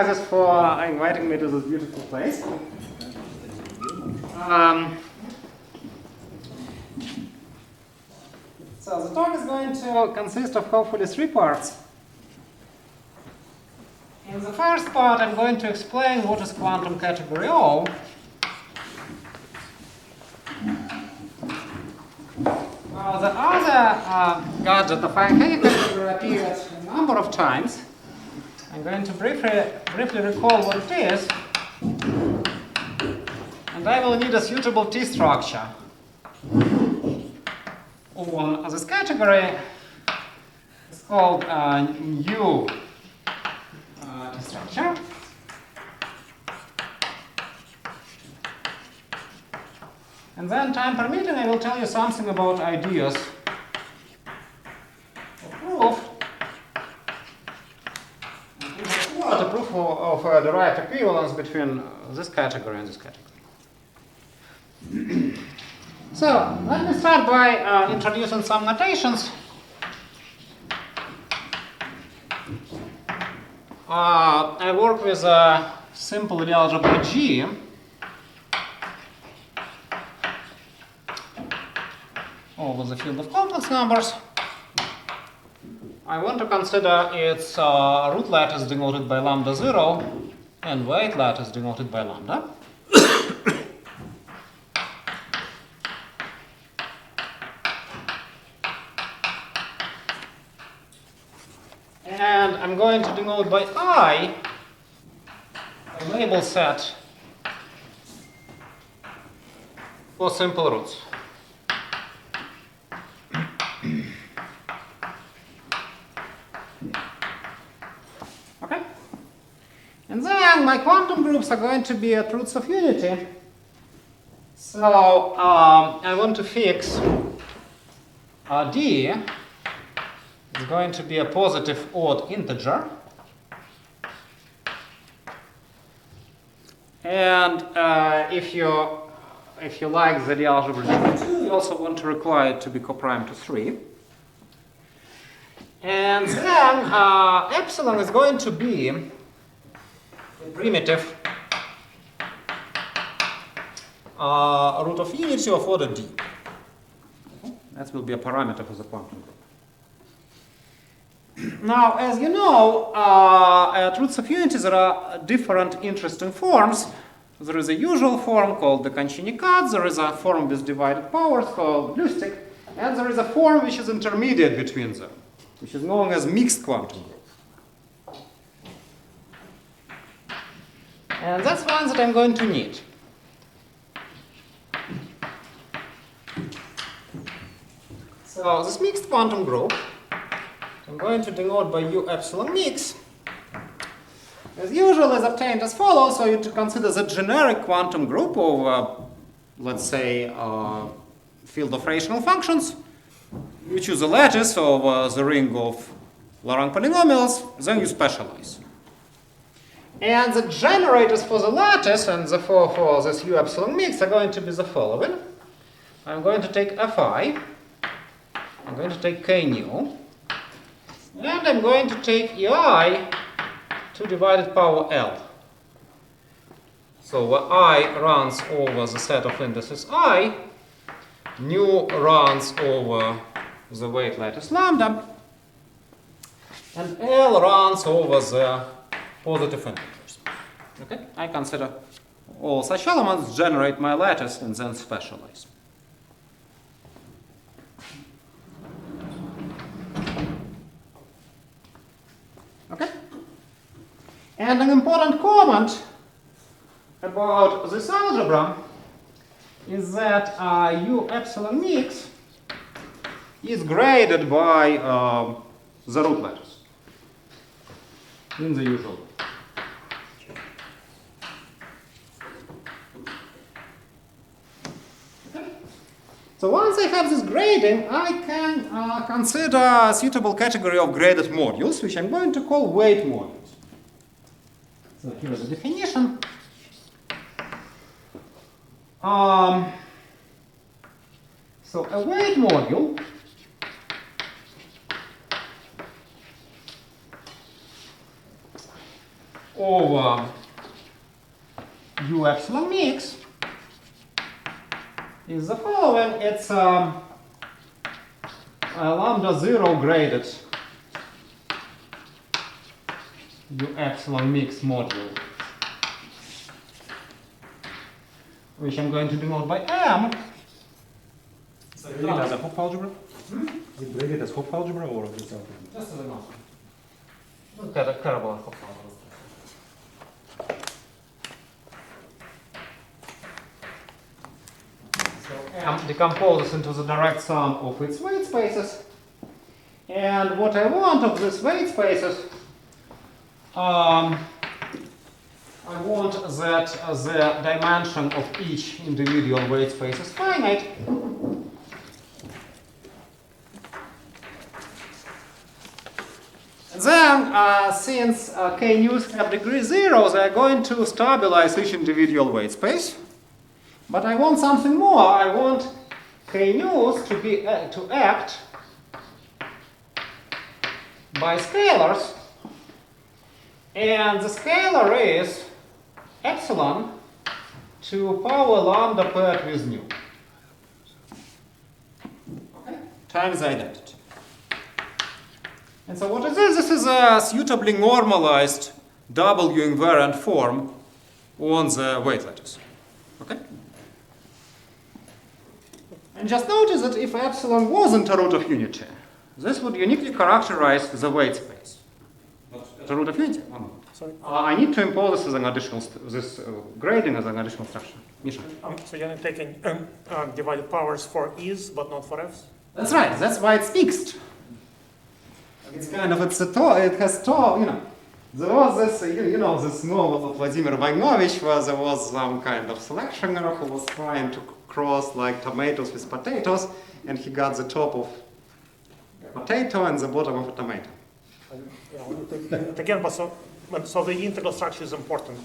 exercises for inviting me to this beautiful place. So the talk is going to consist of hopefully 3 parts. In the first part, I'm going to explain what is quantum category O. The other gadget, the Affine Hecke category, appeared a number of times. I'm going to briefly recall what it is, and I will need a suitable T structure on this category. It's called U T structure. And then, time permitting, I will tell you something about ideas of proof. The proof of a derived equivalence between this category and this category. So, let me start by introducing some notations. I work with a simple real algebra G. Over the field of complex numbers. I want to consider its root lattice denoted by lambda 0 and weight lattice denoted by lambda. And I'm going to denote by I a label set for simple roots. Okay? And then my quantum groups are going to be at roots of unity. So I want to fix D is going to be a positive odd integer. And if you like the real algebra G2, you also want to require it to be coprime to 3. And then epsilon is going to be a primitive root of unity of order D. That will be a parameter for the quantum group. Now, as you know, at roots of unity there are different interesting forms. There is a usual form called the Conchini-Katz, there is a form with divided powers called Lustig, and there is a form which is intermediate between them, which is known as mixed quantum group. And that's one that I'm going to need. So this mixed quantum group, I'm going to denote by U epsilon mix. As usual, is obtained as follows. So you to consider the generic quantum group of, let's say, field of rational functions. You choose a lattice of the ring of Laurent polynomials, then you specialize. And the generators for the lattice and therefore for this U epsilon mix are going to be the following. I'm going to take Fi, I'm going to take K nu, and I'm going to take EI 2 divided power L. So where I runs over the set of indices I, nu runs over the weight lattice lambda, and L runs over the positive integers. Okay? I consider all such elements, generate my lattice, and then specialize. Okay? And an important comment about this algebra is that U epsilon mix is graded by the root lattice in the usual way. Okay. So once I have this grading, I can consider a suitable category of graded modules, which I'm going to call weight modules. So here is the definition. So a weight module over U epsilon mix is the following. It's a lambda 0 graded U epsilon mix module, which I'm going to denote by M. Is it graded as a Hopf algebra? Is it graded as Hopf algebra or is it Just as a note. Look at a parabola Hopf algebra. So M decomposes into the direct sum of its weight spaces. And what I want of these weight spaces, I want that the dimension of each individual weight space is finite. Then, since k news have degree 0, they are going to stabilize each individual weight space. But I want something more. I want k news to be to act by scalars, and the scalar is epsilon to power lambda paired with nu. Okay? Times the identity. And so what is this? This is a suitably normalized W invariant form on the weight lattice. Okay? And just notice that if epsilon wasn't a root of unity, this would uniquely characterize the weight space. Not the root of unity. Sorry. I need to impose this as an additional grading as an additional structure. Misha. So you're taking divided powers for e's, but not for f's? That's right. That's why it's mixed. It's kind of, it has there was this, this novel of Vladimir Vainovich where there was some kind of selectioner who was trying to cross like tomatoes with potatoes, and he got the top of a potato and the bottom of a tomato. Again, so the integral structure is important.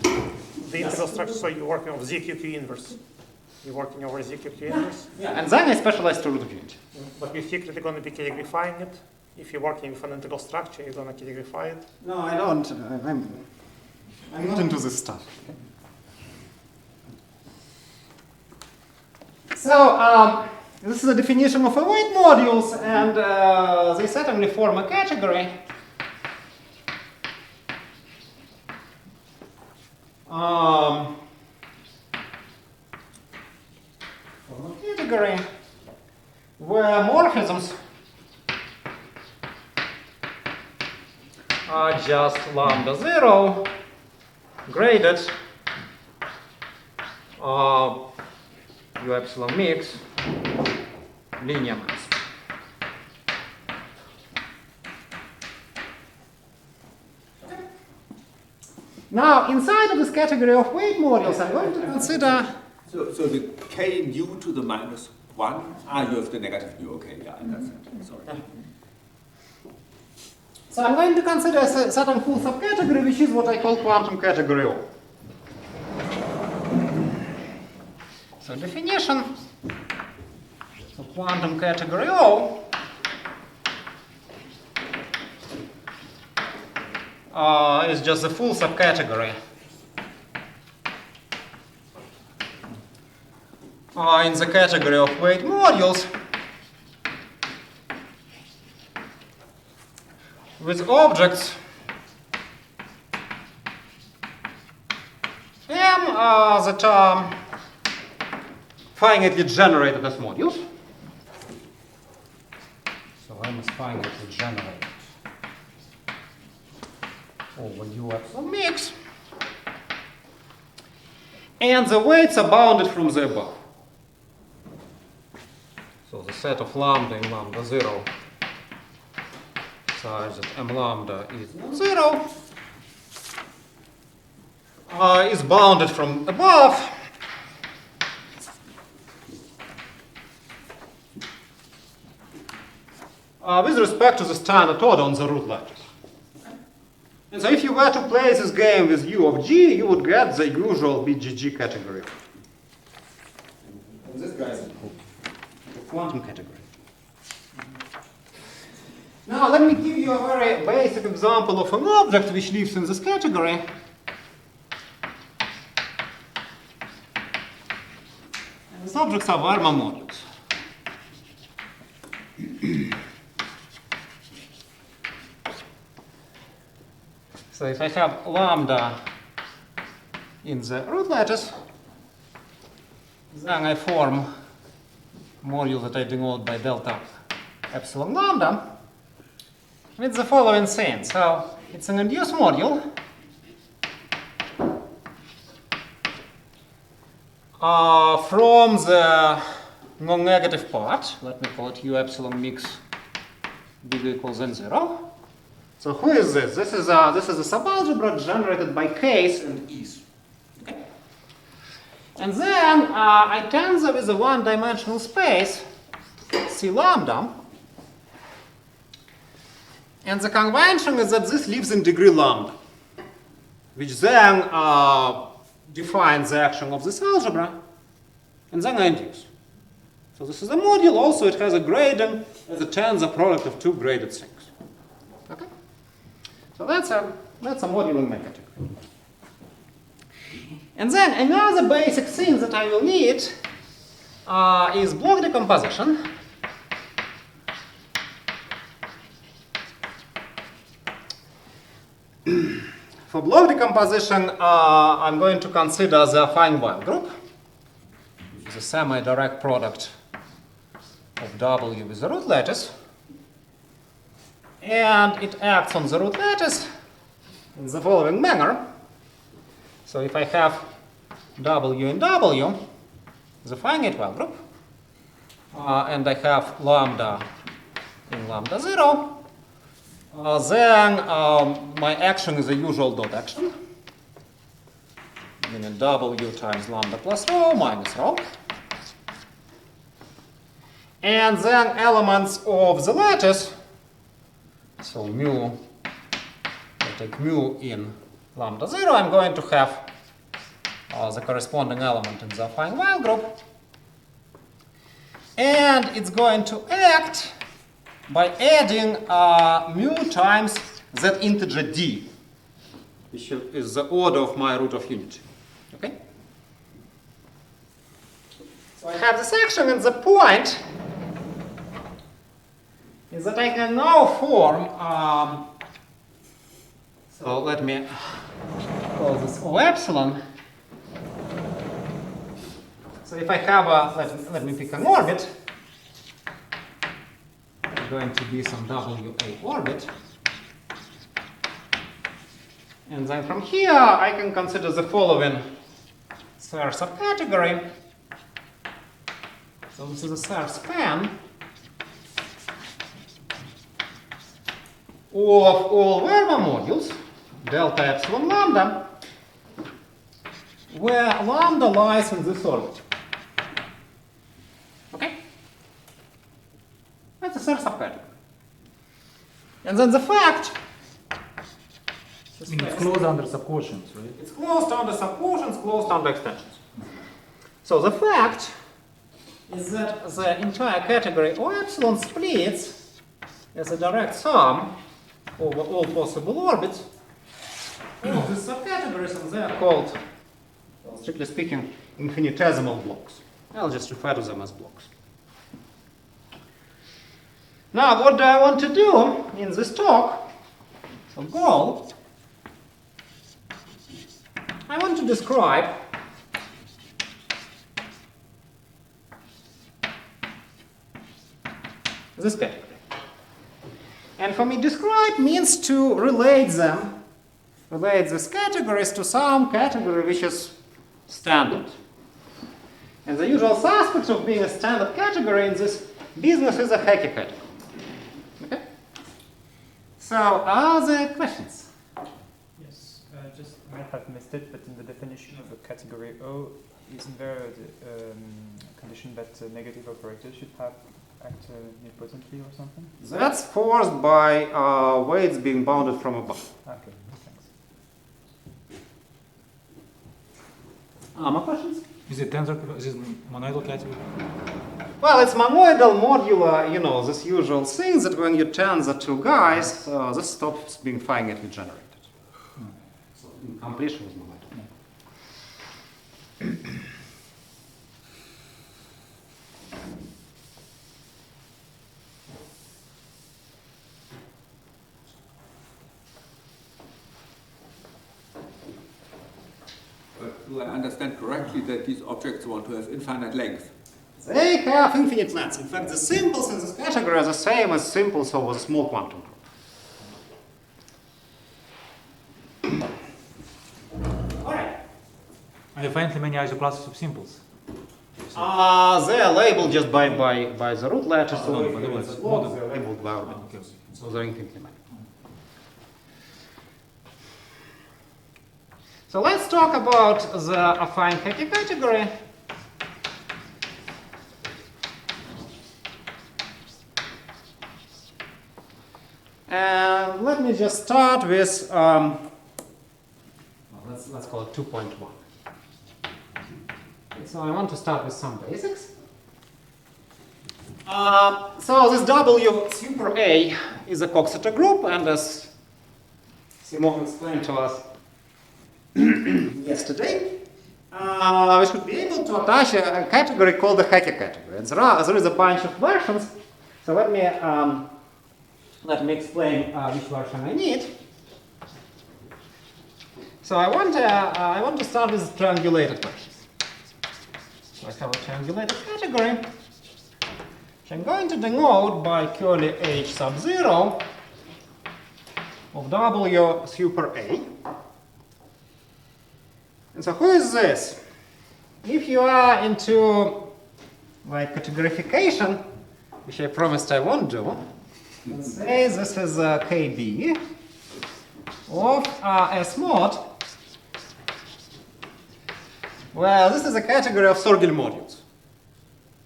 The integral structure, so you're working over ZQQ inverse. You're working over ZQQ inverse. Yeah, and then I specialize to root of unity. But you're secretly going to be calligraphying it. If you're working with an integral structure, you're going to calligraphy it. No, I don't. I'm not into this stuff. So, this is a definition of a weight modules, and they certainly form a category. Where morphisms are just lambda 0 graded U epsilon mix linear mass. Now, inside of this category of weight modules, I'm going to consider. So the k nu to the minus 1, you have the negative nu, okay, yeah, that's it, sorry. So I'm going to consider a certain full subcategory, which is what I call quantum category O. So definition of quantum category O is just a full subcategory in the category of weight modules with objects M that are finitely generated as modules. So M is finitely generated over U epsilon mix. And the weights are bounded from the above. So the set of lambda in lambda 0 such that m lambda is non-zero is bounded from above with respect to the standard order on the root lattice. And so if you were to play this game with u of g, you would get the usual BGG category. And this guy is the quantum category. Now let me give you a very basic example of an object which lives in this category. These objects are Varma modules. So if I have lambda in the root lattice, then I form module that I denote by delta epsilon lambda with the following thing. So it's an induced module from the non-negative part. Let me call it u epsilon mix bigger equals than 0. So who is this? This is a subalgebra generated by case and ease. Okay. And then I tensor with a one-dimensional space C lambda. And the convention is that this lives in degree lambda, which then defines the action of this algebra, and then I induce. So this is a module. Also, it has a grading as a tensor product of two graded things. Okay. So that's a moduling mechanism. And then another basic thing that I will need is block decomposition. For block decomposition, I'm going to consider the affine Weyl group, which is a semi-direct product of W with the root lattice. And it acts on the root lattice in the following manner. So if I have W in W, the finite Weyl group, and I have lambda in lambda 0, then my action is a usual dot action, meaning W times lambda plus rho minus rho. And then elements of the lattice, so mu, I take mu in lambda 0, I'm going to have the corresponding element in the affine Weyl group. And it's going to act by adding mu times that integer d, which is the order of my root of unity. Okay? So I have this action, and the point is that I can now form, so let me call this O epsilon. So if I have a, let me pick an orbit, going to be some WA orbit. And then from here, I can consider the following Serre subcategory. So this is a Serre span of all Varma modules, delta epsilon lambda, where lambda lies in this orbit. Okay? That's a Serre subcategory. And then the fact, I mean, it's closed under subquotients, right? it's closed under subquotients, closed under extensions. So the fact is that the entire category O epsilon splits as a direct sum over all possible orbits of these subcategories, and they are called, well, strictly speaking, infinitesimal blocks. I'll just refer to them as blocks. Now, what do I want to do in this talk? So, goal, I want to describe this category. And for me, describe means to relate these categories to some category which is standard. And the usual suspect of being a standard category in this business is a Hecke category. Okay? So, are there questions? Yes, just I might have missed it, but in the definition of a category O, isn't there a condition that negative operators should have act nilpotently or something? That's forced by weights being bounded from above. Okay, thanks. More questions? Is it tensor? Is it monoidal category? Well, it's monoidal modular, you know, this usual thing that when you tensor two guys, this stops being finitely generated. So completion is monoidal. do I understand correctly that these objects want to have infinite length? They have infinite lengths. In fact, the simples in this category are the same as simples over the small quantum group. All right. Are you finding many isoclasses of simples? They are labeled just by the root letters, so no, if by the it's letters. log, they're labeled by orbital. Okay. So they're infinitely many. So let's talk about the affine Hecke category. And let me just start with, well, let's call it 2.1. So I want to start with some basics. So this W super A is a Coxeter group, and as Simon explained to us yesterday, we should be able to attach a category called the Hecke category. And there is a bunch of versions. So let me explain which version I need. So I want to start with triangulated versions. So I have a triangulated category, which I'm going to denote by curly H sub 0 of W super A. And so who is this? If you are into like categorification, which I promised I won't do, let's say this is KB of S mod. Well, this is a category of Sorgel modules.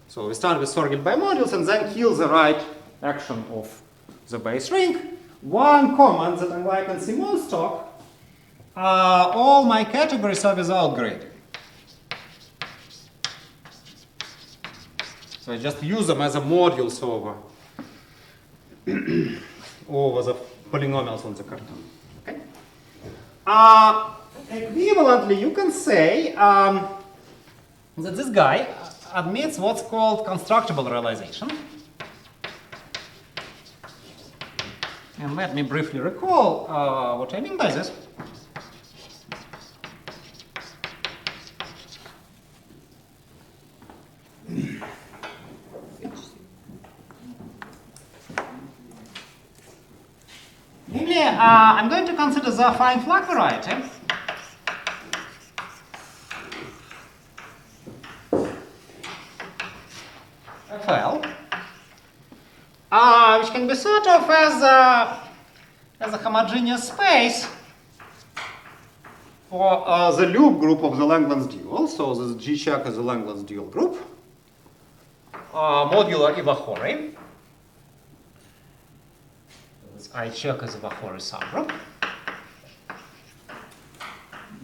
So we start with Sorgel bimodules and then kill the right action of the base ring. One comment that unlike in Simon's talk, all my categories are without grading. So I just use them as a modules over the polynomials on the carton. Okay? Equivalently, you can say that this guy admits what's called constructible realization. And let me briefly recall what I mean by this. Namely, I'm going to consider the affine Flach variety. FL, which can be thought of as a homogeneous space for the loop group of the Langlands dual. So this G check is the Langlands dual group, modular Ivachori. This I check is a Ivachori subgroup,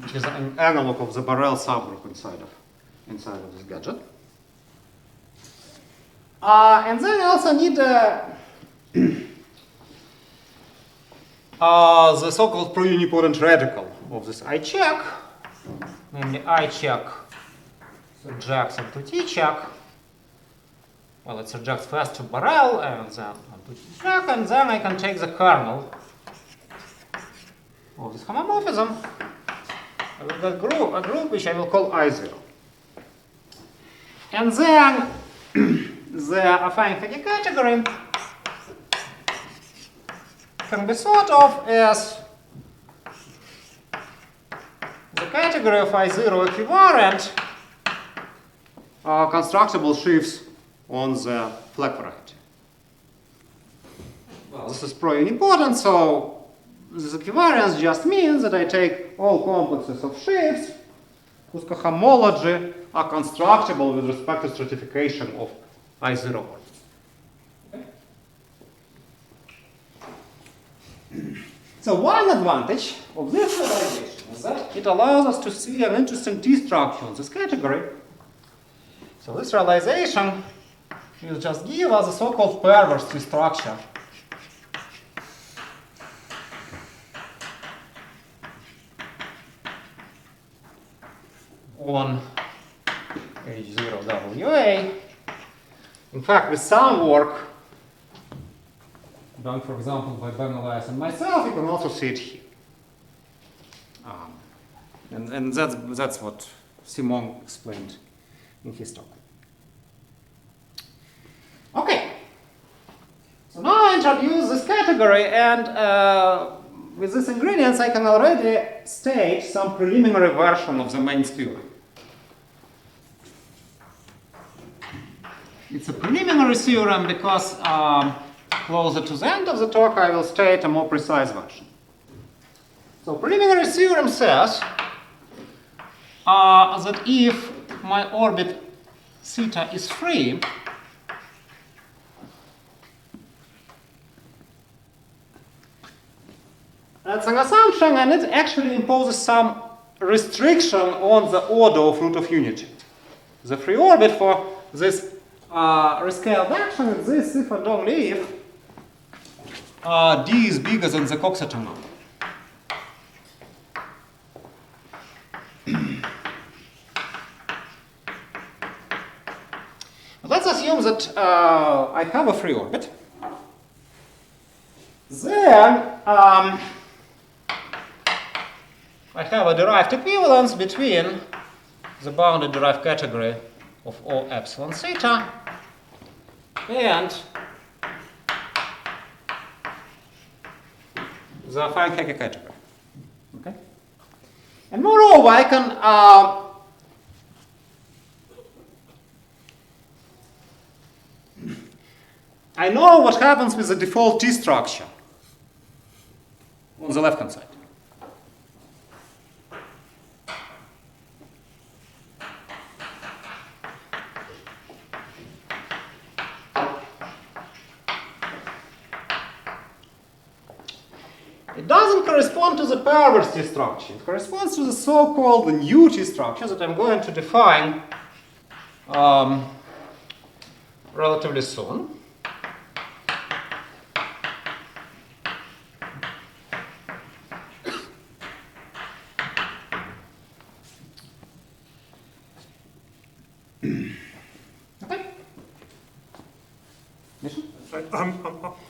which is an analog of the Borel subgroup inside of this gadget. And then I also need the so-called pro-unipotent radical of this I check, namely I check subjects onto T check. Well, it subjects first to Borel and then onto T check, and then I can take the kernel of this homomorphism with a group which I will call I0. And then the affine Hecke category can be thought of as the category of I0 equivariant constructible sheaves on the Flach variety. Well, this is pro-unipotent, so this equivariance just means that I take all complexes of sheaves whose cohomology are constructible with respect to stratification of I0 orbits. Okay. So one advantage of this realization is that it allows us to see an interesting T structure in this category. So this realization will just give us a so-called perverse T structure on H0WA. In fact, with some work done, for example, by Ben Elias and myself, you can also see it here. And that's what Simon explained in his talk. Okay. So now I introduce this category, and with these ingredients I can already state some preliminary version of the main theorem. It's a preliminary theorem because closer to the end of the talk I will state a more precise version. So preliminary theorem says that if my orbit theta is free, that's an assumption, and it actually imposes some restriction on the order of root of unity. The free orbit for this rescaled action is this if and only if d is bigger than the Coxeter number. Let's assume that I have a free orbit. Then I have a derived equivalence between the bounded derived category of O epsilon theta and the affine Hecke category. Okay? And moreover, I can I know what happens with the default T structure on the left-hand side. It doesn't correspond to the perverse T structure. It corresponds to the so-called new T structure that I'm going to define relatively soon.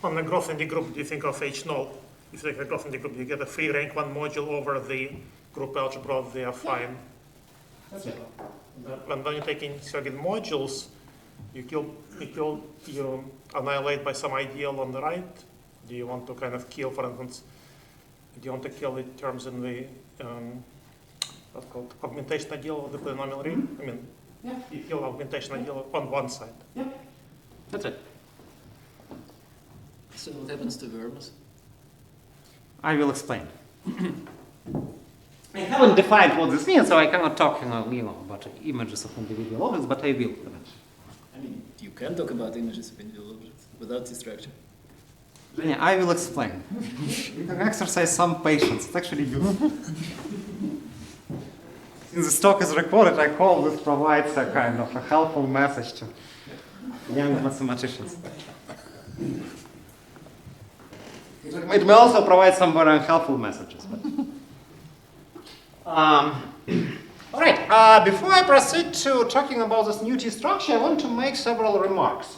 On the Grothendieck group, do you think of H0? If you take a Grothendieck group, you get a free rank 1 module over the group algebra of the affine. That's it. And then you take in certain modules, you annihilate by some ideal on the right. Do you want to kind of kill, for instance, do you want to kill the terms in the what's called augmentation ideal of the polynomial ring? I mean, Yeah. you kill augmentation ideal on one side. Yeah. That's it. So what happens to verbs? I will explain. I haven't defined what this means, so I cannot talk about images of individual objects, but I will eventually. I mean, you can talk about images of individual objects without the structure. I will explain. You can exercise some patience. It's actually useful. Since this talk is recorded, I hope this provides a kind of a helpful message to young mathematicians. It may also provide some very unhelpful messages. But all right, before I proceed to talking about this new T structure, I want to make several remarks.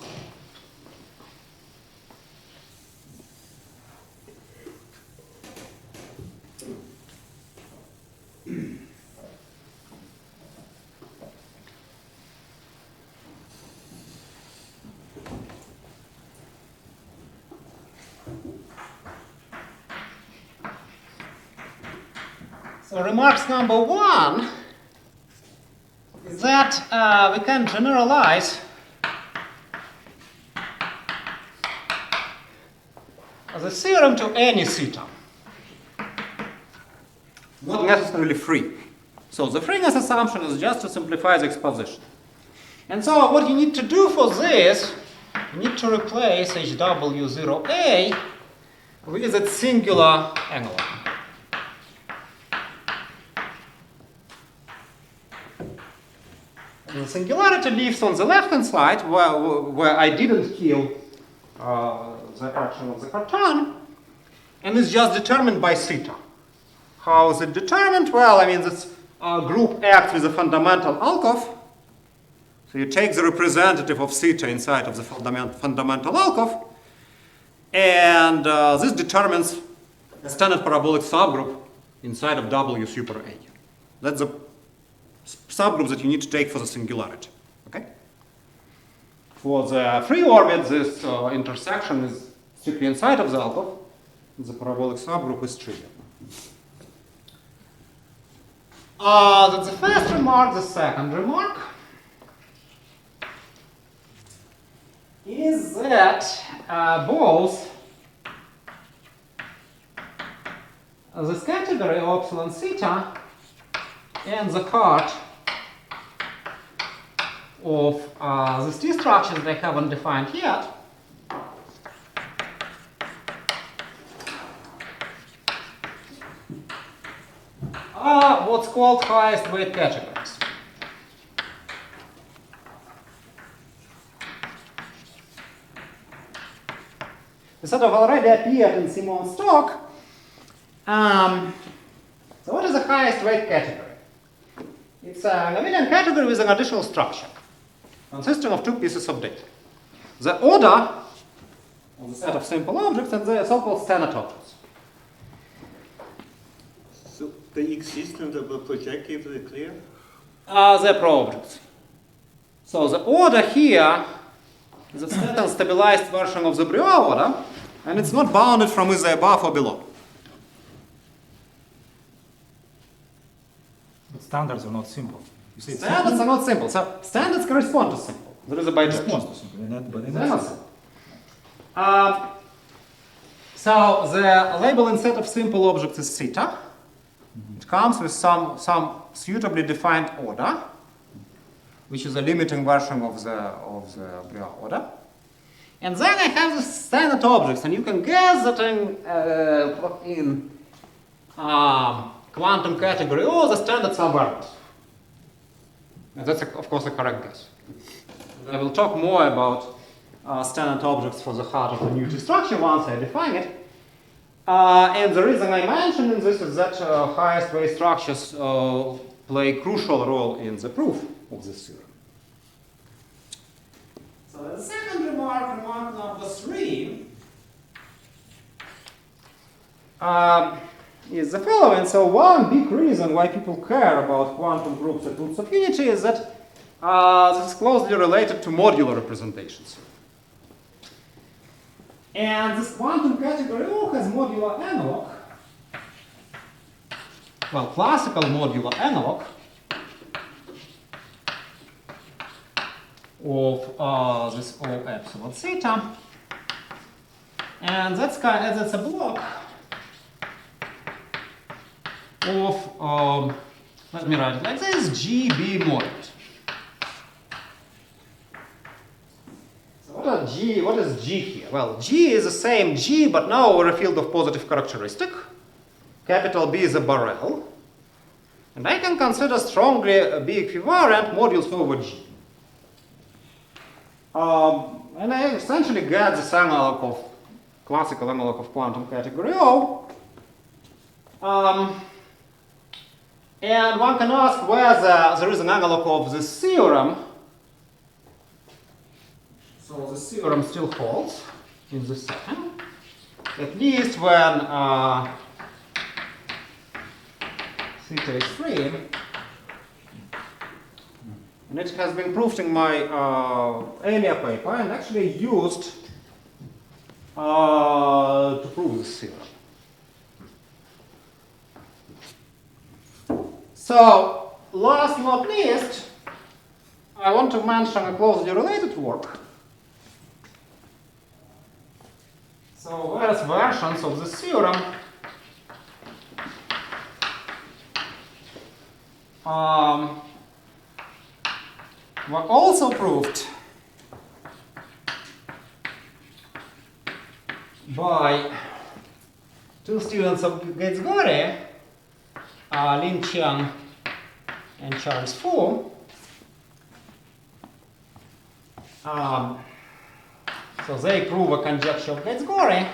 So remarks number one is that we can generalize the theorem to any theta, not necessarily free. So the freeness assumption is just to simplify the exposition. And so what you need to do for this, you need to replace HW0A with its singular angle. The singularity lives on the left-hand side, where I didn't kill the action of the carton, and is just determined by theta. How is it determined? Well, I mean, this group acts with a fundamental alcove. So you take the representative of theta inside of the fundamental alcove, and this determines a standard parabolic subgroup inside of W super A. That's the subgroup that you need to take for the singularity. Okay? For the free orbit, this intersection is strictly inside of the alcove. The parabolic subgroup is trivial. That's the first remark. The second remark is that both this category of epsilon theta and the heart of these T structures that I haven't defined yet are what's called highest weight categories. This sort of already appeared in Simon's talk. So what is the highest weight category? It's an abelian category with an additional structure consisting of two pieces of data. The order of the set of simple objects and the so-called standard objects. So the existence of a projective is clear? They're pro-objects. So the order here is a certain stabilized version of the Breuer order, and it's not bounded from either above or below. But standards are not simple. You say it's Standards are not simple. So standards correspond to simple. There is a bijection. response to simple, but They're not simple. So the label in set of simple objects is theta. It comes with some suitably defined order, which is a limiting version of the Breuer order. And then I have the standard objects, and you can guess that in quantum category O, the standards are variables. And that's, of course, a correct guess. I will talk more about standard objects for the heart of the new T structure once I define it. And the reason I mentioned in this is that highest weight structures play a crucial role in the proof of this theorem. So the second remark number 3, is the following. So one big reason why people care about quantum groups at roots of unity is that this is closely related to modular representations. And this quantum category O has modular analog, well, classical modular analog of this O epsilon theta, and that's a block of let me write it like this: GB mod. What is G here? Well, G is the same G, but now over a field of positive characteristic. Capital B is a barrel. And I can consider strongly B equivariant modules over G. And I essentially get this analog of classical analog of quantum category O. And one can ask whether there is an analog of this theorem. So the theorem still holds in this setting, at least when theta is free. And it has been proved in my earlier paper and actually used to prove this theorem. So, last not least, I want to mention a closely related work. So, various versions of this theorem were also proved by two students of Gates-Gorey, Lin Qiang and Charles Fu. So they prove a conjecture of Gates-Gorey.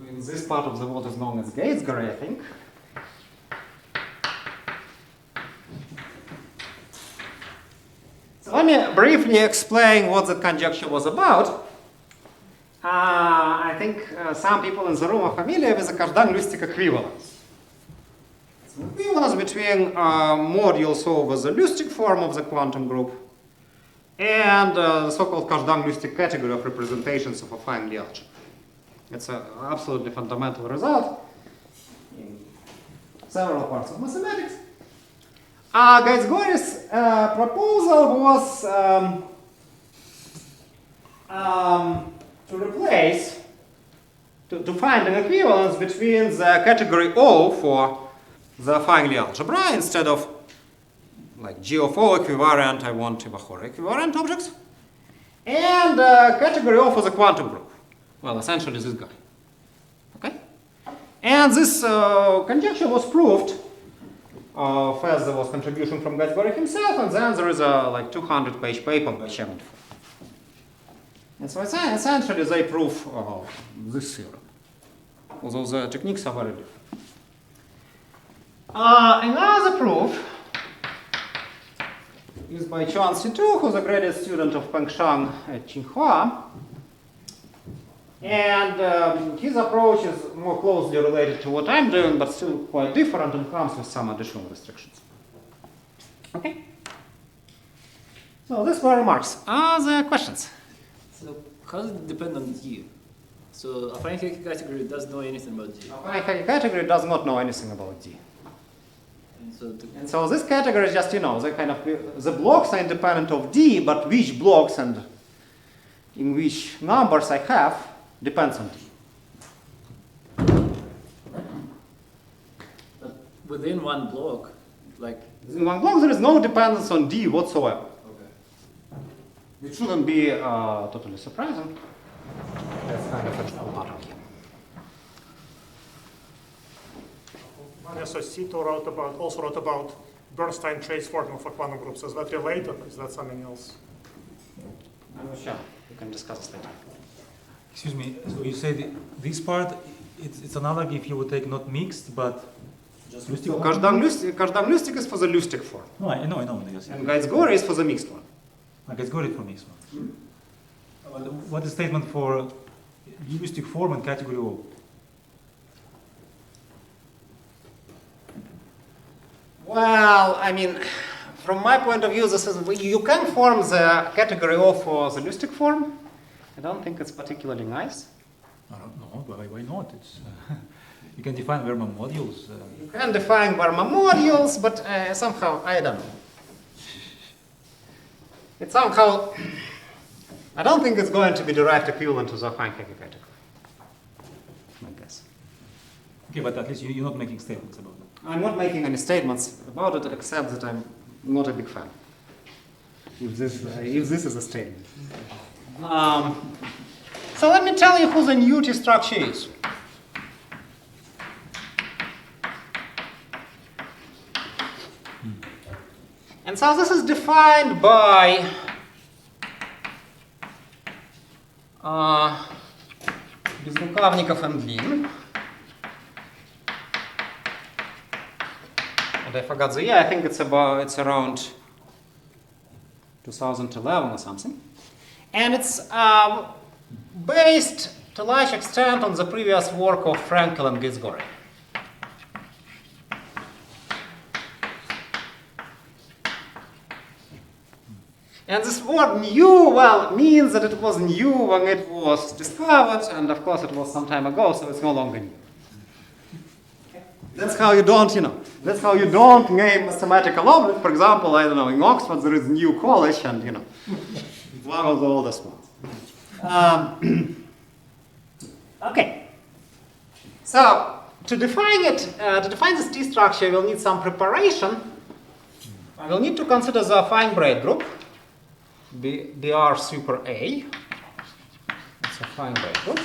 In this part of the world is known as Gates-Gorey, I think. So let me briefly explain what the conjecture was about. I think some people in the room are familiar with the Kazhdan-Luistic equivalence. It's equivalence between modules over the Lustig form of the quantum group and the so-called Kazhdan-Lustig category of representations of affine algebra. It's an absolutely fundamental result in several parts of mathematics. Gaitzgori's proposal was to replace, to find an equivalence between the category O for the affine algebra instead of like G of O equivariant, I want Ivachor equivariant objects, and category O for the quantum group. Well, essentially this guy. Okay? And this conjecture was proved. First there was contribution from Gaitzgori himself, and then there is a like 200-page paper by Shemin. And so essentially they prove this theorem, although the techniques are very different. Another proof is by Chuan Situ, who's a graduate student of Pengshang at Tsinghua. And his approach is more closely related to what I'm doing, but still quite different and comes with some additional restrictions. Okay? So these were remarks. Are there questions? So how does it depend on D? So affine Hecke category doesn't know anything about D. Affine Hecke category does not know anything about D. And so this category is just, the kind of, the blocks are independent of D, but which blocks and in which numbers I have depends on D. But within one block, like... In one block there is no dependence on D whatsoever. It shouldn't be totally surprising. That's kind of a small part of here. Vanessa Sito also wrote about Bernstein trace formula for quantum groups. Is that related? Is that something else? I'm not sure. We can discuss this later. Excuse me, so you said this part, it's analogy if you would take not mixed, but just Lustig So one? Kazhdan-Lustig is for the Lustig form. No, I know. Yes. And Gaitzgori is for the mixed one. I guess got it from this one. What is the statement for Lustig form and category O? Well, I mean, from my point of view, this is you can form the category O for the Lustig form. I don't think it's particularly nice. I don't know, why not? It's you can define Verma modules. You can define Verma modules, but somehow, I don't know. It's somehow, I don't think it's going to be direct equivalent to the affine Hecke category, I guess. Okay, but at least you're not making statements about it. I'm not making any statements about it, except that I'm not a big fan. If this is a statement. So let me tell you who the new T structure is. And so this is defined by Безрукавников and Lin. And I forgot the year. I think it's around 2011 or something. And it's based to a large extent on the previous work of Frankel and Gaitzgori. And this word new, well, means that it was new when it was discovered, and of course it was some time ago, so it's no longer new. That's how you don't, that's how you don't name mathematical object. For example, I don't know, in Oxford there is New College, and one of the oldest ones. Okay. So to define it, to define this T structure, we'll need some preparation. We'll need to consider the affine braid group, BR super A. It's a affine braid group.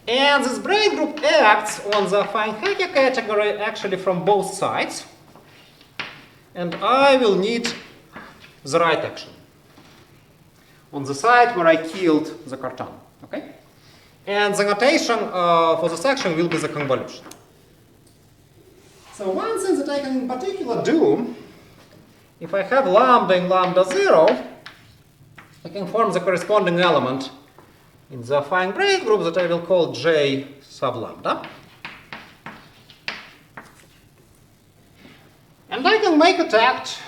And this braid group acts on the affine Hecke category actually from both sides. And I will need the right action on the side where I killed the carton. Okay? And the notation for this action will be the convolution. So one thing that I can in particular do, if I have lambda in lambda 0, I can form the corresponding element in the affine braid group that I will call J sub lambda. And I can make a act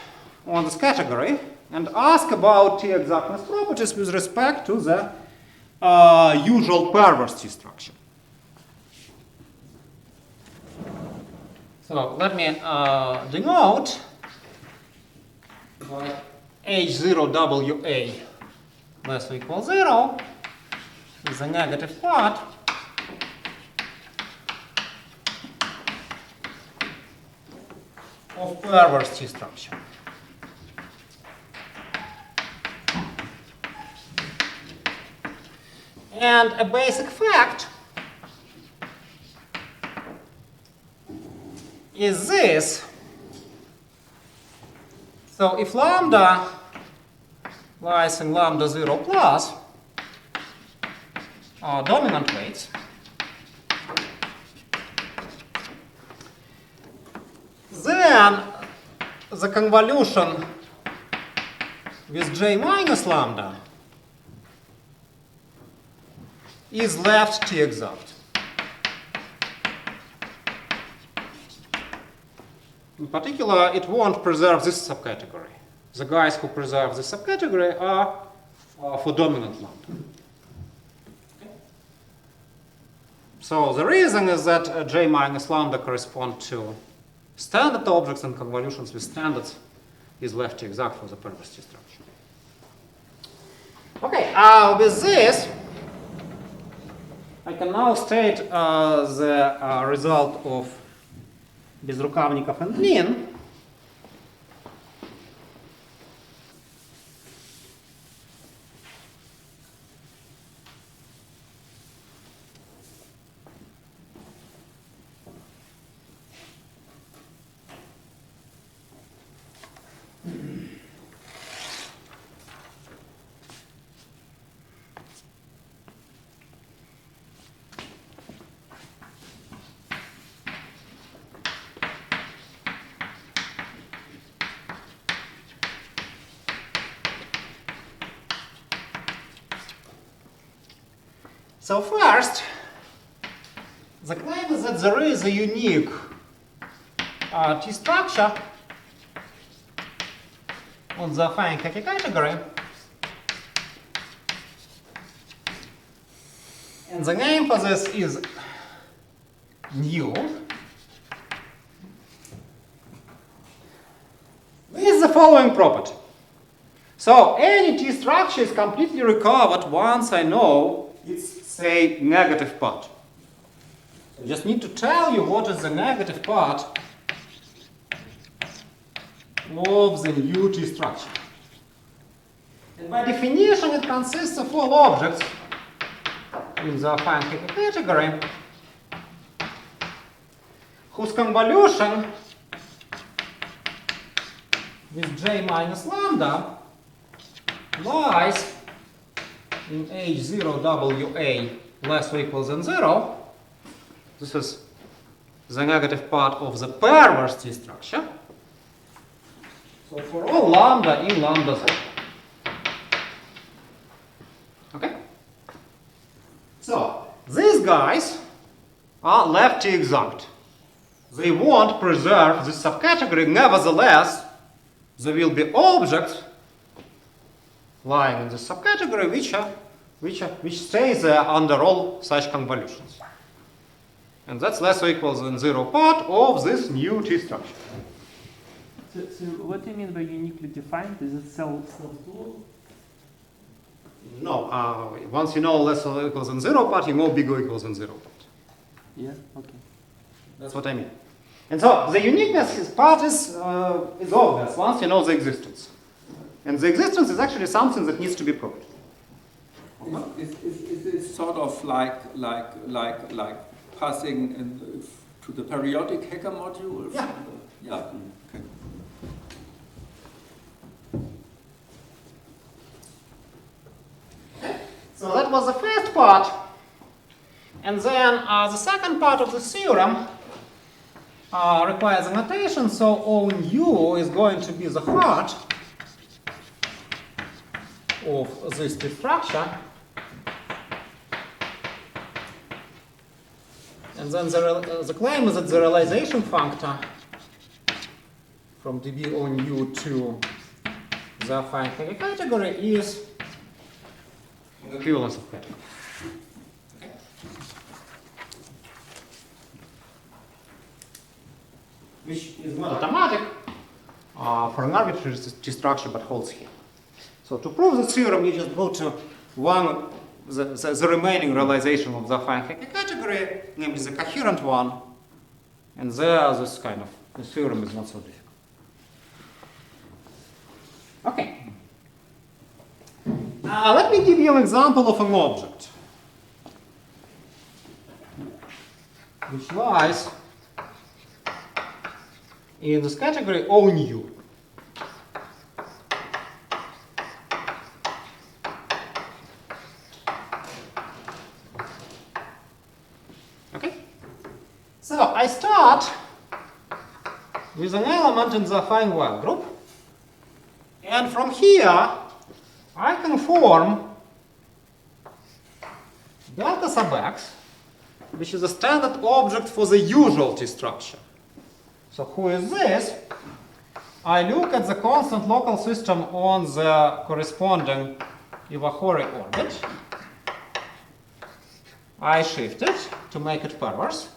on this category and ask about T exactness properties with respect to the usual perverse T structure. So let me denote by H0WA less or equal 0 is the negative part of perverse T structure. And a basic fact is this. So if lambda lies in lambda 0 plus dominant weights, then the convolution with J minus lambda is left T exact. In particular, it won't preserve this subcategory. The guys who preserve this subcategory are for dominant lambda. Okay. So the reason is that J minus lambda correspond to standard objects, and convolutions with standards is left T exact for the perverse T structure. Okay, with this, I can now state the result of Безрукавников and Lin. So first, the claim is that there is a unique T structure on the affine Hecke category, and the name for this is nu. This is the following property. So any T structure is completely recovered once I know its, say, negative part. I just need to tell you what is the negative part of the new T structure. And by definition, it consists of all objects in the affine Hecke category whose convolution with J minus lambda lies in H0WA less or equal than 0. This is the negative part of the perverse T structure. So for all lambda in lambda 0. Okay? So these guys are left T exact. They won't preserve this subcategory. Nevertheless, there will be objects lying in this subcategory which stays there under all such convolutions. And that's less or equal than 0 part of this new T structure. So what do you mean by uniquely defined? Is it self-dual? No, once you know less or equal than 0 part, you know big O equals than 0 part. Yeah, okay. That's what I mean. And so the uniqueness part is obvious once you know the existence. And the existence is actually something that needs to be proved. Is it sort of like passing to the periodic Hecke module? Yeah. Yeah. Okay. So that was the first part. And then the second part of the theorem requires a notation. So O nu is going to be the heart of this T structure. And then the claim is that the realization factor from dB on U to the affine Hecke category is the equivalence of Hecke. Okay. Which is not automatic for an arbitrary T structure, but holds here. So to prove this theorem, you just go to the remaining realization of the affine Hecke category, namely the coherent one, and there this theorem is not so difficult. Okay. Let me give you an example of an object which lies in this category on U. Okay? So I start with an element in the affine Yale group, and from here I can form delta sub x, which is a standard object for the usual T structure. So who is this? I look at the constant local system on the corresponding Ivachori orbit. I shift it to make it perverse.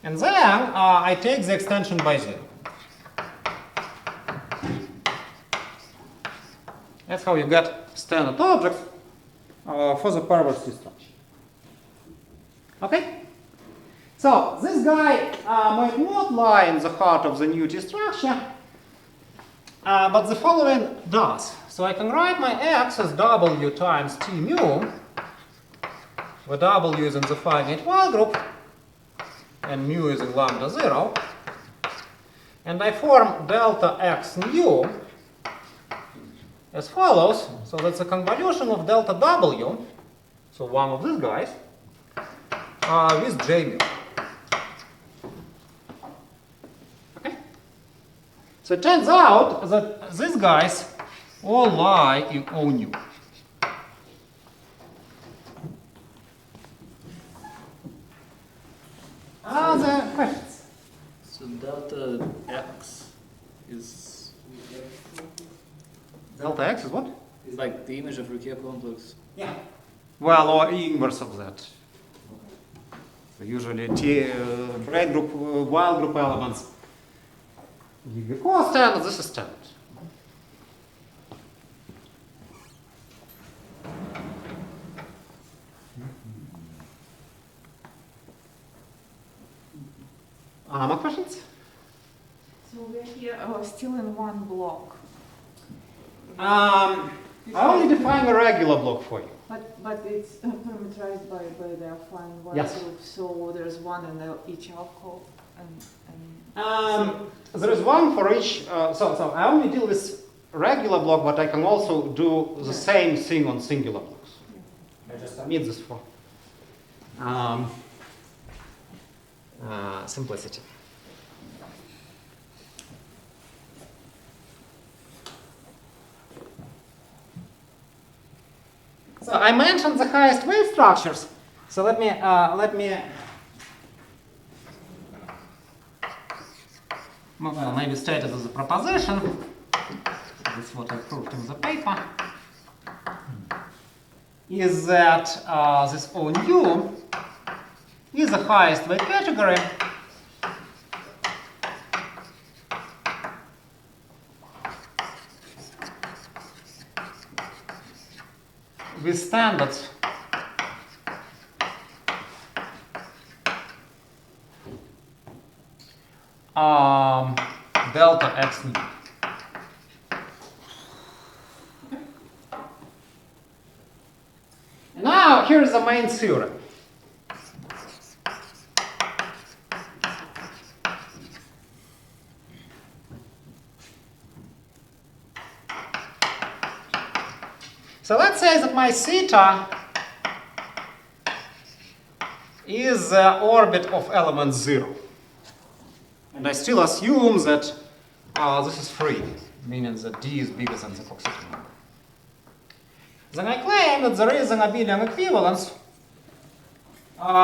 And then I take the extension by 0. That's how you get standard object for the perverse T structure. Okay? So this guy might not lie in the heart of the new T structure, but the following does. So I can write my x as W times T mu, where W is in the finite Yale group, and mu is in lambda 0. And I form delta x nu as follows. So that's a convolution of delta W, so one of these guys, with J mu. Okay? So it turns out that these guys all lie in O nu. Other questions? So delta x is Delta x is what? like the image of Hecke complex. Yeah. Well, or inverse of that. So usually brain group, Yale group elements give you constant, this is standard. More questions? So we're here still in one block. I only define a regular block for you. But it's parameterized by the affine Yale Yes. group, so there's one in each alcove. There is one for each, so I only deal with regular block, but I can also do the same thing on singular blocks. I just omit this for simplicity. So I mentioned the highest wave structures. So let me well, maybe state it as a proposition. This is what I proved in the paper. Is that this ONU is the highest wave category with standards delta x nu. Now here's the main theorem. So let's say that my theta is the orbit of element 0. And I still assume that this is free, meaning that d is bigger than the Coxeter number. Then I claim that there is an abelian equivalence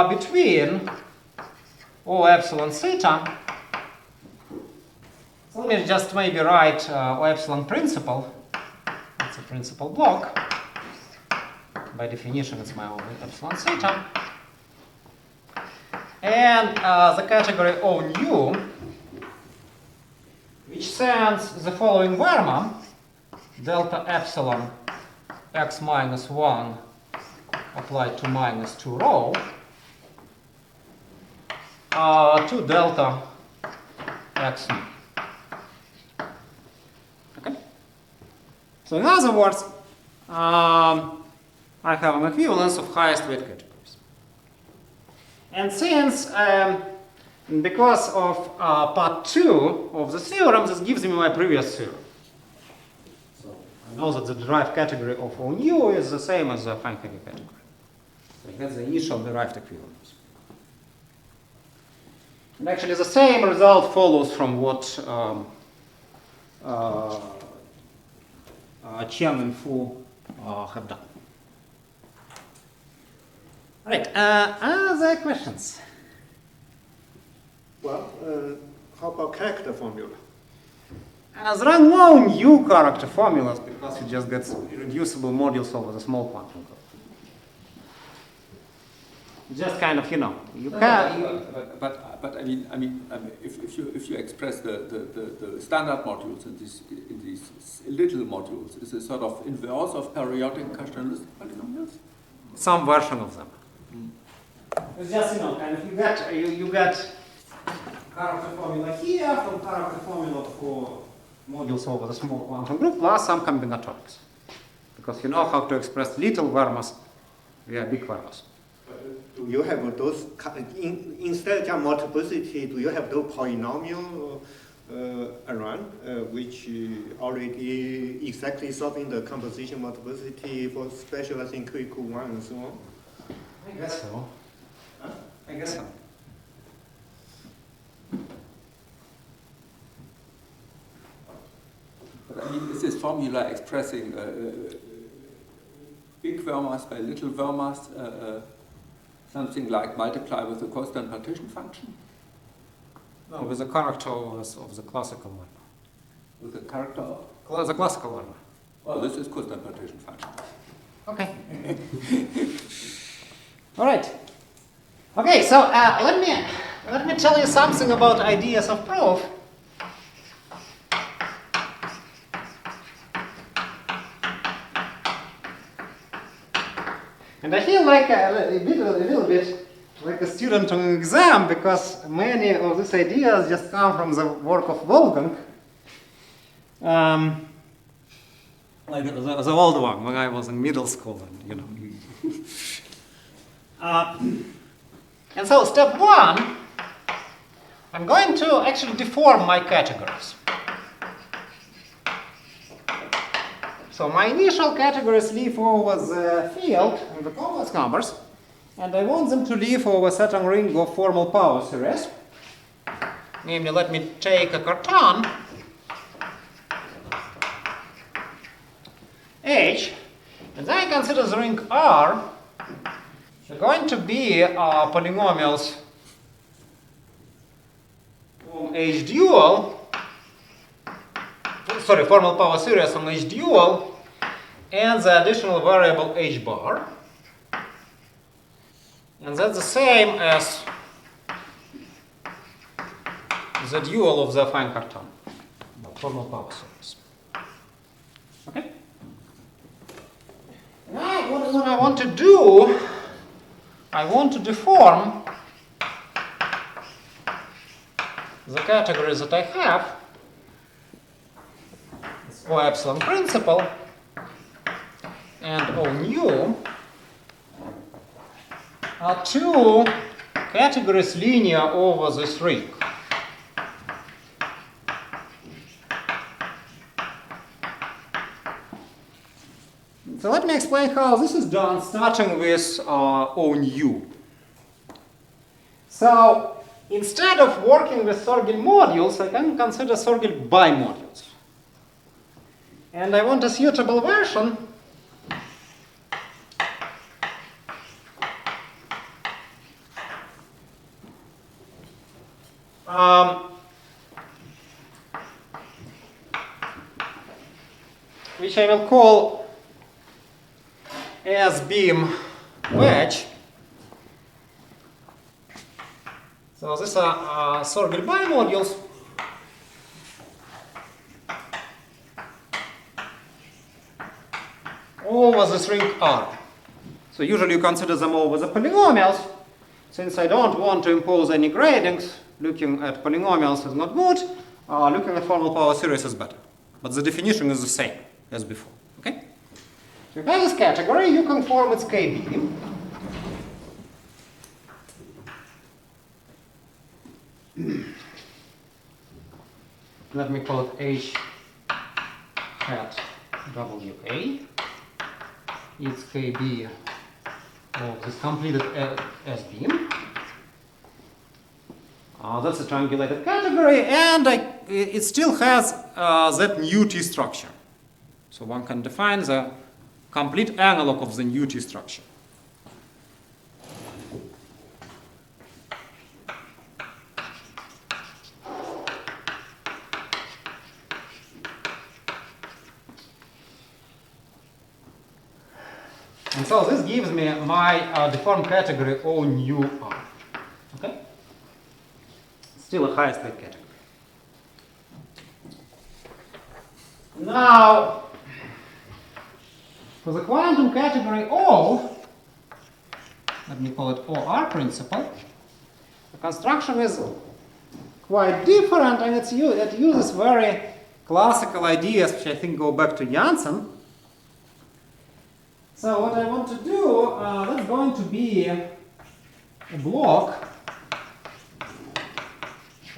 between O epsilon theta. So let me just maybe write O epsilon principal. It's a principal block. By definition, it's my O epsilon theta. And the category O nu, which sends the following varma, delta epsilon x minus 1 applied to minus 2 rho, to delta x nu. Okay? So in other words, I have an equivalence of highest weight categories. And since, because of part 2 of the theorem, this gives me my previous theorem. So I know that the derived category of O nu is the same as the affine Hecke category. So that's the initial derived equivalence. And actually the same result follows from what Chen and Fu have done. All right, other questions? Well, how about character formula? There are no new character formulas because you just get irreducible modules over the small quantum group. Just kind of, you can. But I mean, if you express the standard modules in these little modules, is a sort of inverse of periodic Cauchy-List polynomials? Some version of them. It's just, kind of, you get character formula here from character formula for modules over the small quantum group plus some combinatorics. Because you know how to express little varmas via big varmas. Do you have those, instead of multiplicity, do you have those polynomial around, which already exactly solving the composition multiplicity for specializing Q equal 1 and so on? I guess so. Huh? I guess so. But I mean, is this formula expressing big Vermas by little Vermas something like multiply with the constant partition function? No, with the character of the classical one. With the character of? The classical one. Oh, this is constant partition function. Okay. All right. Okay, so let me tell you something about ideas of proof. And I feel like a little bit like a student on an exam because many of these ideas just come from the work of Wolfgang. Like the old one when I was in middle school, and and so step 1, I'm going to actually deform my categories. So my initial categories live over the field and the complex numbers, and I want them to live over a certain ring of formal power series. Namely, let me take a carton H, and then I consider the ring R. They're going to be polynomials from H dual. Sorry, formal power series on H dual and the additional variable H bar. And that's the same as the dual of the affine carton, formal power series. Okay? Now, what I want to do, I want to deform the categories that I have. O epsilon principal and O nu are two categories linear over this ring. So let me explain how this is done, starting with O nu. So instead of working with Sorgel modules, I can consider Sorgel bimodules. And I want a suitable version which I will call S-beam wedge. So these are Sorgel bimodules. Over this ring R. So usually you consider them over the polynomials. Since I don't want to impose any gradings, looking at polynomials is not good. Looking at formal power series is better. But the definition is the same as before. Okay? So you have this category, you conform its KB. Let me call it H hat WA. It's KB of this completed S-beam. That's a triangulated category, and it still has that nu T structure. So one can define the complete analog of the nu T structure. And so this gives me my deformed category O nu R. Okay? Still a highest weight category. Now, for the quantum category O, let me call it OR principle, the construction is quite different, and it uses very classical ideas which I think go back to Janssen. So what I want to do, that's going to be a block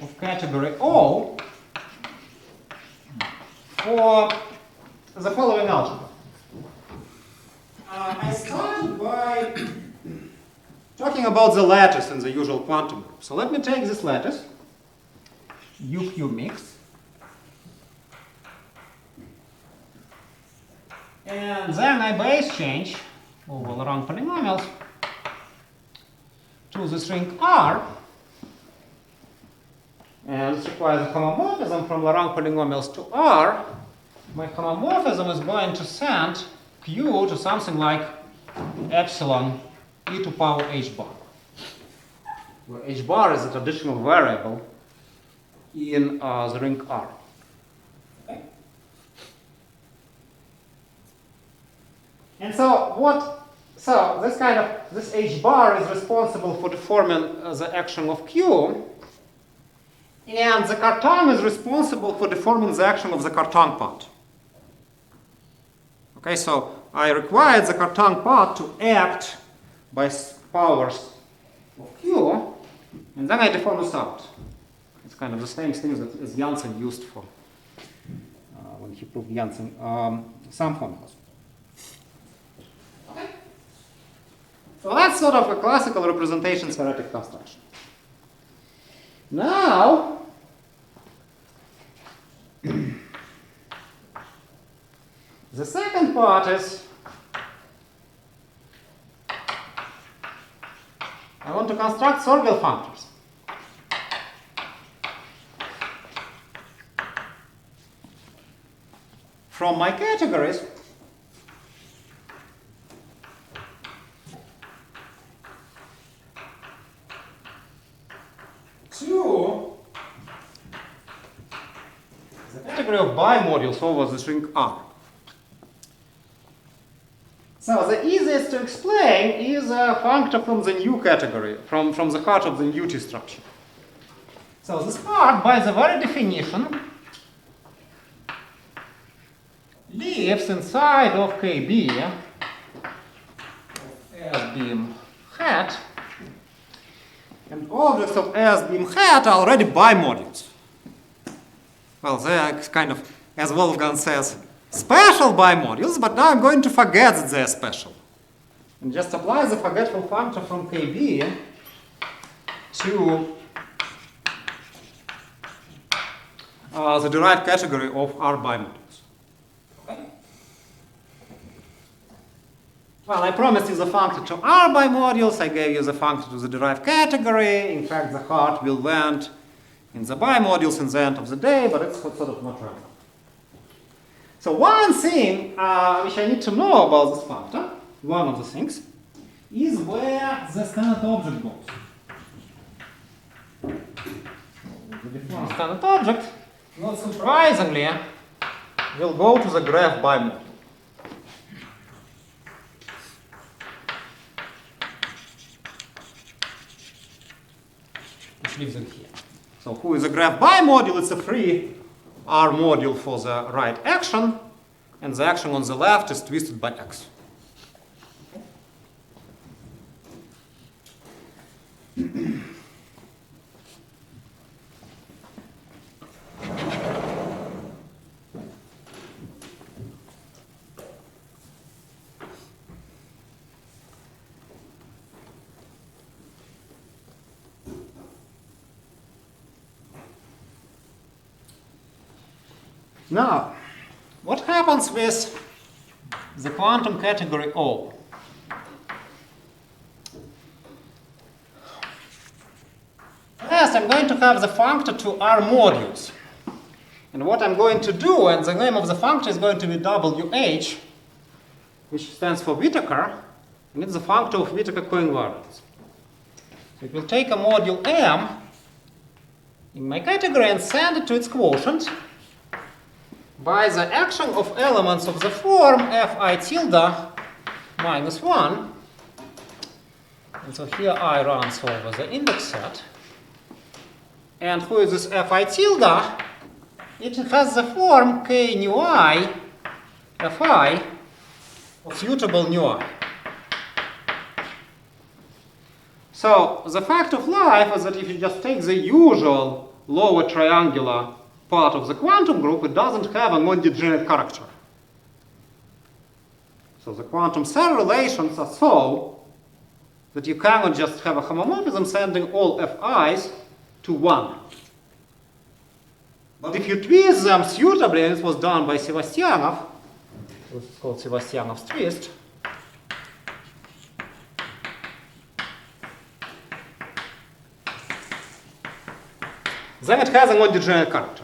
of category O for the following algebra. I started by talking about the lattice in the usual quantum group. So let me take this lattice, UQ mix, and then I base change over Lagrange polynomials to the string R. And this requires a homomorphism from Lagrange polynomials to R. My homomorphism is going to send Q to something like epsilon e to power h bar, where h bar is a traditional variable in the ring R. Okay. And so this h bar is responsible for deforming the action of Q. And the Cartan is responsible for deforming the action of the Cartan part. Okay, so I required the Cartan part to act by powers of Q, and then I deform this out. It's kind of the same thing that as Janssen used for when he proved Janssen sum formulas. Okay. So that's sort of a classical representation theoretic construction. Now, the second part is I want to construct Sorgel functors. From my categories, to the category of bimodules over the string R. So the easiest to explain is a functor from the new category, from the heart of the nu T structure. So this part, by the very definition, lives inside of KB S-beam hat, and objects of S-beam hat are already bimodules. Well, they are kind of, as Wolfgang says, special bimodules, but now I'm going to forget that they are special. And just apply the forgetful functor from KB to the derived category of R bimodules. Okay? Well, I promised you the functor to R bimodules. I gave you the functor to the derived category. In fact, the heart will land in the bimodules in the end of the day, but it's sort of not relevant. So one thing which I need to know about this factor, one of the things, is where the standard object goes. The standard object, not surprisingly, will go to the graph bimodule, which lives in here. So who is a graph bimodule? It's a free R module for the right action, and the action on the left is twisted by X. Now, what happens with the quantum category O? First, I'm going to have the functor to R modules. And what I'm going to do, and the name of the functor is going to be WH, which stands for Whittaker, and it's the functor of Whittaker coinvariance. So it will take a module M in my category and send it to its quotient by the action of elements of the form Fi tilde minus 1. And so here I runs over the index set. And who is this Fi tilde? It has the form K nu I Fi of suitable nu I. So the fact of life is that if you just take the usual lower triangular part of the quantum group, it doesn't have a non-degenerate character. So the quantum cell relations are so that you cannot just have a homomorphism sending all Fi's to 1. But if you twist them suitably, and it was done by Sebastianov, it's called Sebastianov's twist, then it has a non-degenerate character.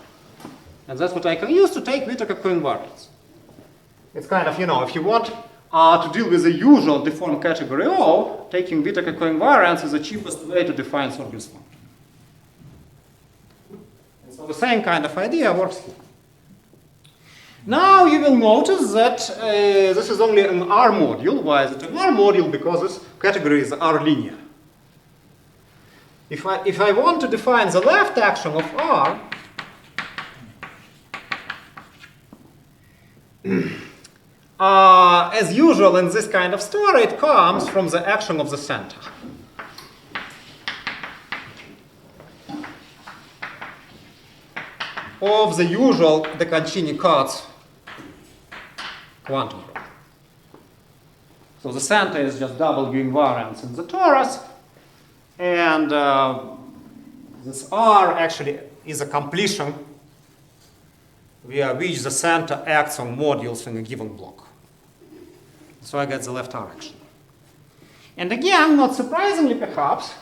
And that's what I can use to take Whittaker coinvariance. It's kind of, if you want to deal with the usual deformed category O, taking Whittaker coinvariance is the cheapest way to define Sorgin's function. And so the same kind of idea works here. Now you will notice that this is only an R module. Why is it an R module? Because this category is R linear. If I want to define the left action of R, as usual in this kind of story, it comes from the action of the center. Of the usual De Concini-Katz quantum group. So the center is just W invariance in the torus, and this R actually is a completion via which the center acts on modules in a given block. So I get the left R action. And again, not surprisingly perhaps,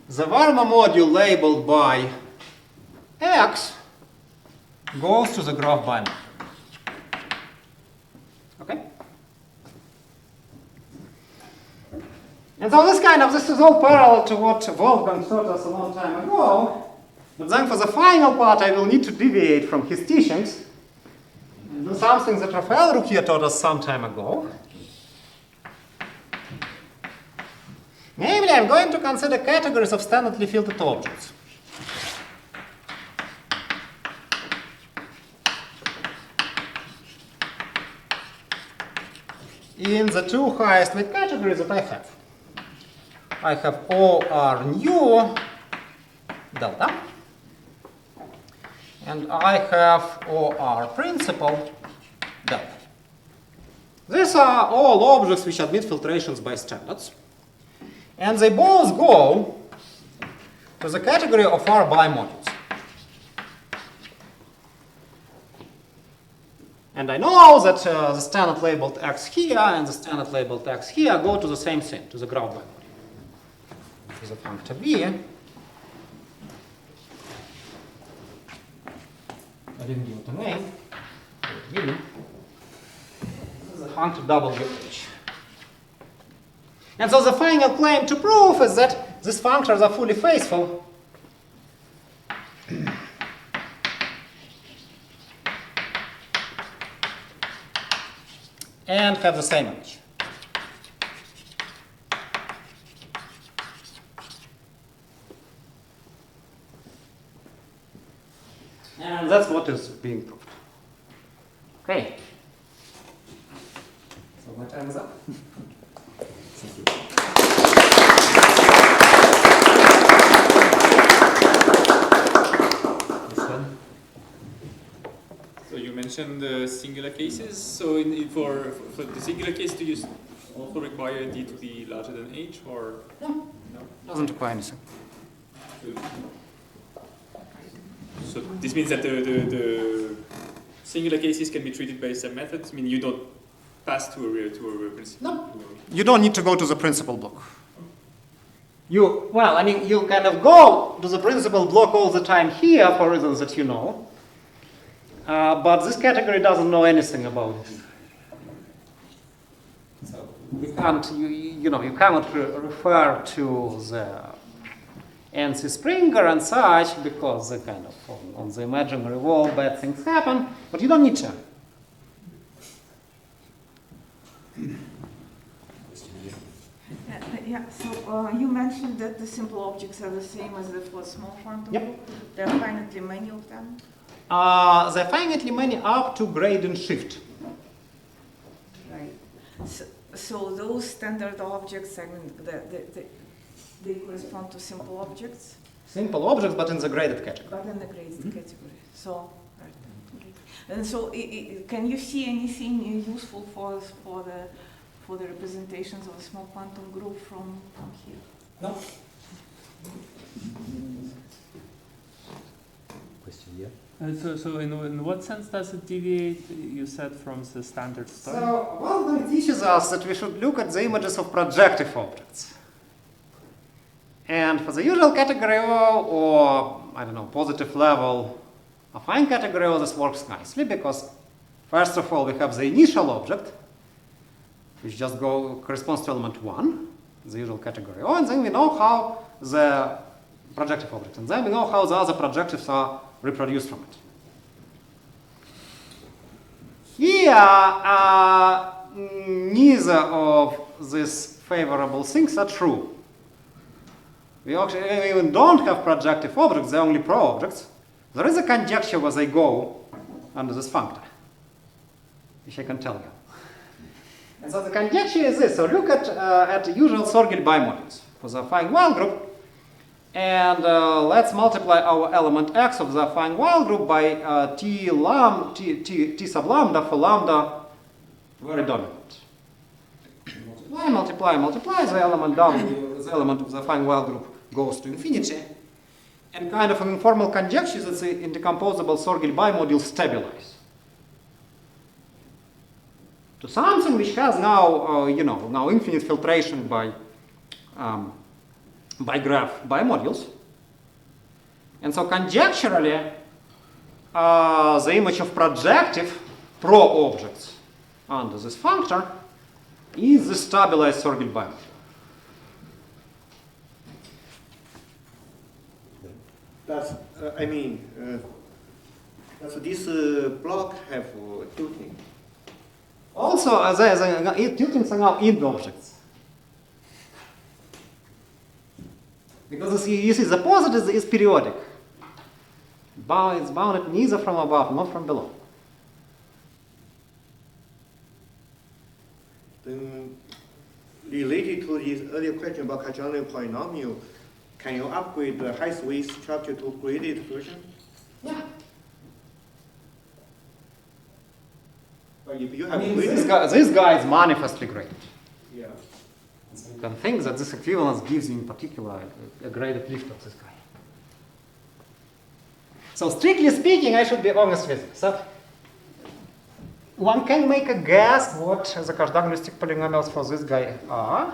the Varma module labeled by X goes to the graph binary. Okay? And so this is all parallel to what Wolfgang taught us a long time ago. But then for the final part, I will need to deviate from his teachings and do something that Raphael Ruquier taught us some time ago. Namely, I'm going to consider categories of standardly filtered objects. In the two highest weight categories that I have. I have OR nu delta, and I have OR principal delta. These are all objects which admit filtrations by standards, and they both go to the category of R bimodules. And I know that the standard labeled x here and the standard labeled x here go to the same thing, to the ground bimodule. Is a functor B. I didn't give it a name. This is a functor WH. And so the final claim to prove is that these functors are fully faithful. And have the same image. And that's what is being proved. Okay. So my time is up. Thank you. So you mentioned singular cases. So for the singular case, do you also require D to be larger than H, or no? Doesn't require anything. So this means that the singular cases can be treated by some methods. I mean, you don't pass to a principal. No, you don't need to go to the principal block. You kind of go to the principal block all the time here for reasons that you know. But this category doesn't know anything about it. So you can't, you cannot refer to the NC Springer and such because the kind of on the imaginary wall bad things happen, but you don't need to. Yeah, so you mentioned that the simple objects are the same as the for small quantum Yep. group. There are finitely many of them. There are finitely many up to gradient shift. Right. So those standard objects, I mean, they correspond to simple objects, Simple objects, but in the graded category. but in the graded category. So, right. Okay. And so, can you see anything useful for the representations of a small quantum group from here? No. Question here. So in what sense does it deviate, you said, from the standard story? So, well, it teaches us that we should look at the images of projective objects. And for the usual category O, or, I don't know, positive level affine category O, this works nicely because, first of all, we have the initial object, which just corresponds to element 1, the usual category O, and then we know how the projective object, and then we know how the other projectives are reproduced from it. Here, neither of these favorable things are true. We actually even don't have projective objects, they're only pro-objects. There is a conjecture where they go under this functor, which I can tell you. And so the conjecture is this. So look at the usual Sorgel bimodules for the affine Weyl group. And let's multiply our element x of the affine Weyl group by t sub lambda for lambda very dominant. Multiply, the element w, the element of the affine Weyl group goes to infinity. And kind of an informal conjecture that the indecomposable Sorgel bimodule stabilize to something which has now, now infinite filtration by graph bimodules. And so conjecturally, the image of projective pro-objects under this functor is the stabilized Sorgel bimodule. Does this block have tilting? Also, tiltings are now in objects. Because you see, the posit is periodic. It's bounded neither from above nor from below. Then, related to this earlier question about Cajonian polynomial, can you upgrade the high-Swiss structure to graded version? Yeah. But if you have graded, this guy is manifestly graded. yeah. So you can think that this equivalence gives you in particular a graded lift of this guy. So strictly speaking, I should be honest with you. So one can make a guess what the cardanolistic polynomials for this guy are.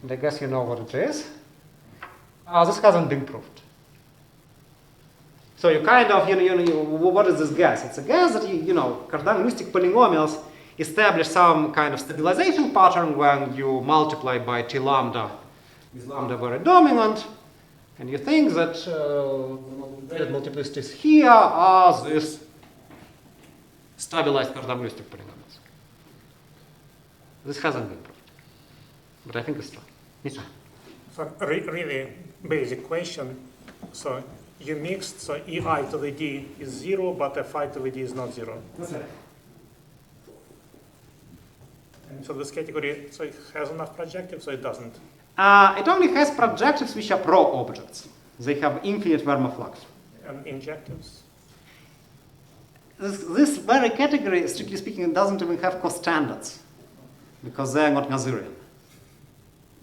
And I guess you know what it is. This hasn't been proved. So you kind of, what is this guess? It's a guess that, cardanolistic polynomials establish some kind of stabilization pattern when you multiply by t lambda with lambda very dominant. And you think that the multiplicities here are these stabilized cardanolistic polynomials. This hasn't been proved, but I think it's true. It's true. So really basic question. So you mixed, so ei to the d is 0, but fi to the d is not 0. That's right. And so this category, so it has enough projectives, so it doesn't. It only has projectives which are pro objects. They have infinite Verma flux. And injectives. This very category, strictly speaking, doesn't even have costandards because they are not Nazirian.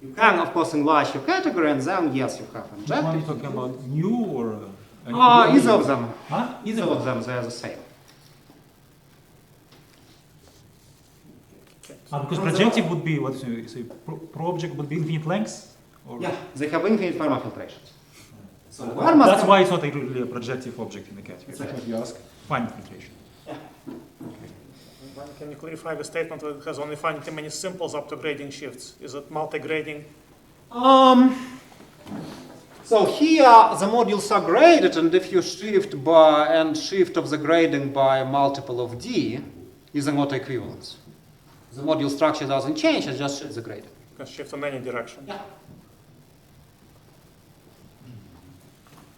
You can, of course, enlarge your category, and then, yes, you have Which one are you injectives. talking about? New or? Either of them. Huh? Either of them, they are the same. Because projective would be, what you say, pro-object would be infinite length? Or? Yeah, they have infinite Verma filtrations. So That's why it's not really a projective object in the category. Exactly. That's what you ask. Finite filtration. Can you clarify the statement that it has only finitely many simples up to grading shifts? Is it multi-grading? So here the modules are graded, and if you shift of the grading by a multiple of d, is an autoequivalence. The module structure doesn't change, it just shifts the grading. You can shift in any direction. Yeah.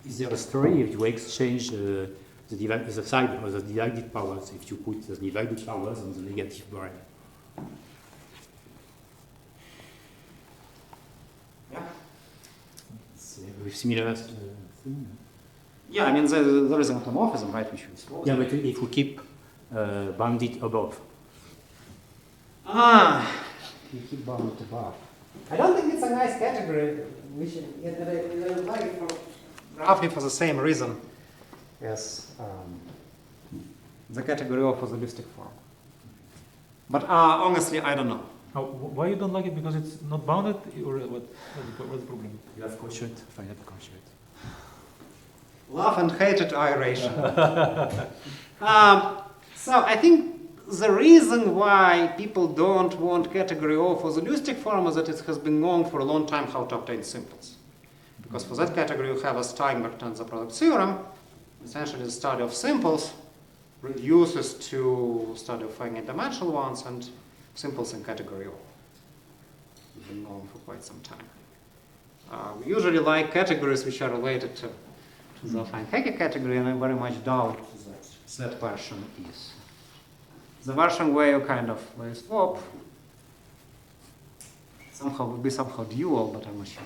Is there a story if you exchange the sign or the divided powers, if you put the divided powers on the negative bar? Yeah. It's with similar thing. Yeah, I mean, there is an automorphism, right, which we suppose. Yeah, but if we keep bounded above. You keep bounded above. I don't think it's a nice category, which I like it roughly for the same reason as the category of positivistic form. But honestly, I don't know. Why you don't like it? Because it's not bounded, or what's the problem? You have quotient, finite quotient. Love and hated aeration. So I think the reason why people don't want category O for the Lustig form is that it has been known for a long time how to obtain simples. Because for that category you have a Steinberg tensor product theorem. Essentially the study of simples reduces to study of finite dimensional ones, and simples in category O. It's been known for quite some time. We usually like categories which are related to the affine Hecke category, and I very much doubt that version is. The version where you kind of swap would be somehow dual, but I'm not sure.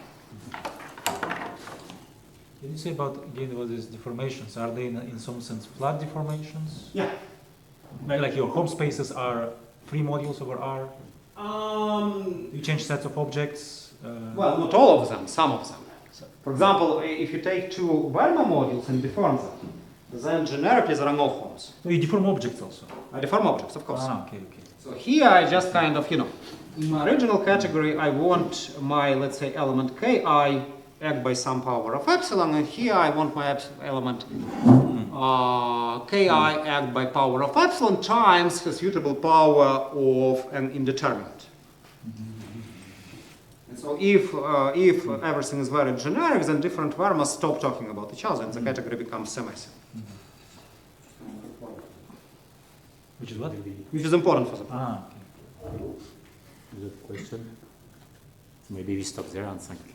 Can you say about, again, what these deformations? Are they in some sense flat deformations? Yeah. Like your home spaces are free modules over R? You change sets of objects? Well, not all of them, some of them. So, for example, if you take two Verma modules and deform them, then generically there are no homes. So you deform objects also? I deform objects, of course. Okay, okay. So here I just kind of, in my original category, I want my, let's say, element ki act by some power of epsilon, and here I want my element ki act by power of epsilon times the suitable power of an indeterminate. And so if everything is very generic, then different Vermas stop talking about each other, and the category becomes semi-simple. Which is what? Which is important for the okay. Is that a question? Maybe we stop there and thank you.